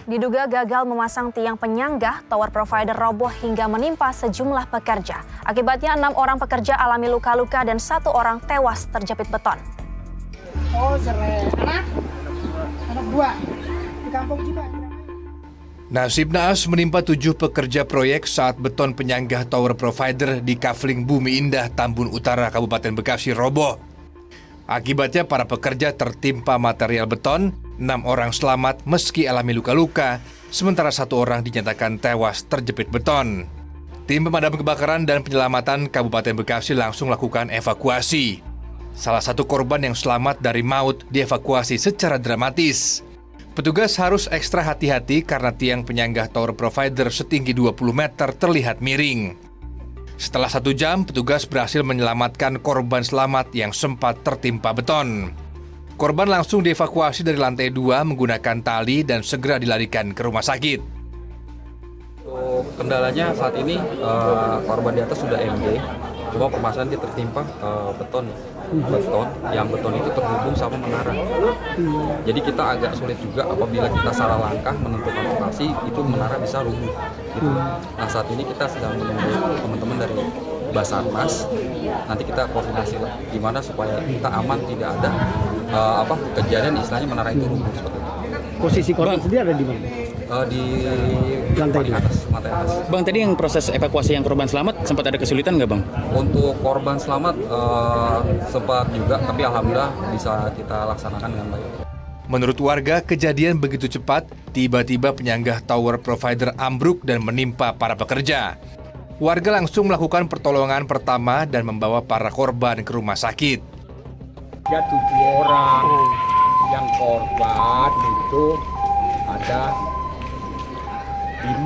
Diduga gagal memasang tiang penyangga, tower provider roboh hingga menimpa sejumlah pekerja. Akibatnya 6 orang pekerja alami luka-luka dan 1 orang tewas terjepit beton. Oh, seret. Anak 2 di kampung juga. Nasib naas menimpa 7 pekerja proyek saat beton penyanggah tower provider di Kafling Bumi Indah, Tambun Utara, Kabupaten Bekasi roboh. Akibatnya para pekerja tertimpa material beton, 6 orang selamat meski alami luka-luka, sementara 1 orang dinyatakan tewas terjepit beton. Tim pemadam kebakaran dan penyelamatan Kabupaten Bekasi langsung melakukan evakuasi. Salah satu korban yang selamat dari maut dievakuasi secara dramatis. Petugas harus ekstra hati-hati karena tiang penyanggah tower provider setinggi 20 meter terlihat miring. Setelah 1 jam, petugas berhasil menyelamatkan korban selamat yang sempat tertimpa beton. Korban langsung dievakuasi dari lantai 2 menggunakan tali dan segera dilarikan ke rumah sakit. Kendalanya saat ini korban di atas sudah MD, cuma permasalahan dia tertimpa beton yang beton itu terhubung sama menara. Jadi kita agak sulit juga apabila kita salah langkah menentukan lokasi, itu menara bisa rubuh. Gitu. Nah saat ini kita sedang menunggu teman-teman dari Basarnas. Nanti kita koordinasi lah gimana supaya kita aman, tidak ada kejadian istilahnya menara itu rubuh seperti itu. Posisi korban sendiri ada di mana? Di lantai atas. Bang, tadi yang proses evakuasi yang korban selamat sempat ada kesulitan nggak, Bang? Untuk korban selamat sempat juga, tapi alhamdulillah bisa kita laksanakan dengan baik. Menurut warga, kejadian begitu cepat, tiba-tiba penyanggah tower provider ambruk dan menimpa para pekerja. Warga langsung melakukan pertolongan pertama dan membawa para korban ke rumah sakit. Ya 7 orang yang korban itu ada 5.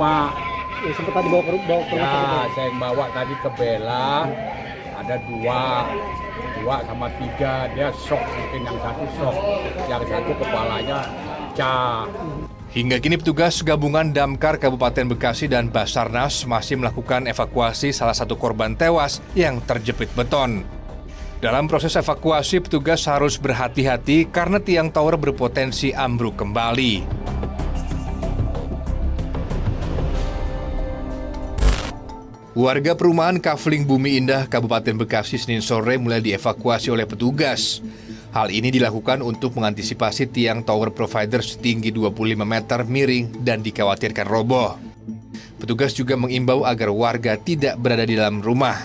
Ya, sempat tadi bawa ke rumah sakit. Ya, saya bawa tadi ke Bella, ada 2 sama 3, dia shock, mungkin yang satu shock, yang satu kepalanya pecah. Hingga kini petugas gabungan Damkar Kabupaten Bekasi dan Basarnas masih melakukan evakuasi salah satu korban tewas yang terjepit beton. Dalam proses evakuasi, petugas harus berhati-hati karena tiang tower berpotensi ambruk kembali. Warga perumahan Kafling Bumi Indah, Kabupaten Bekasi, Senin sore mulai dievakuasi oleh petugas. Hal ini dilakukan untuk mengantisipasi tiang tower provider setinggi 25 meter miring dan dikhawatirkan roboh. Petugas juga mengimbau agar warga tidak berada di dalam rumah.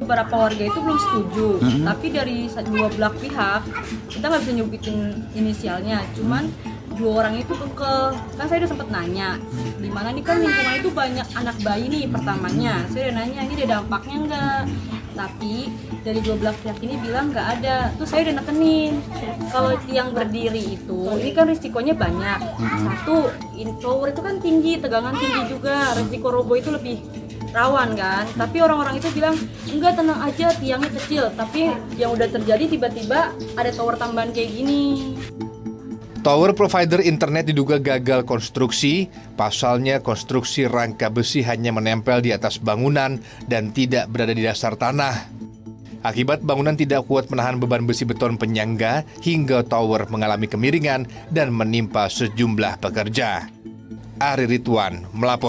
Beberapa warga itu belum setuju, tapi dari 2 belah pihak kita nggak bisa nyebutin inisialnya, cuman 2 orang itu kan saya udah sempet nanya, di mana nih kan lingkungan itu banyak anak bayi nih pertamanya, saya udah nanya ini ada dampaknya nggak, tapi dari 2 belah pihak ini bilang nggak ada, terus saya udah nekenin kalau tiang berdiri itu ini kan risikonya banyak, satu tower itu kan tinggi, tegangan tinggi juga, risiko roboh itu lebih rawan kan, tapi orang-orang itu bilang enggak, tenang aja, tiangnya kecil, tapi yang udah terjadi tiba-tiba ada tower tambahan kayak gini. Tower provider internet diduga gagal konstruksi, pasalnya konstruksi rangka besi hanya menempel di atas bangunan dan tidak berada di dasar tanah. Akibat bangunan tidak kuat menahan beban besi beton penyangga hingga tower mengalami kemiringan dan menimpa sejumlah pekerja. Ari Ridwan melapor.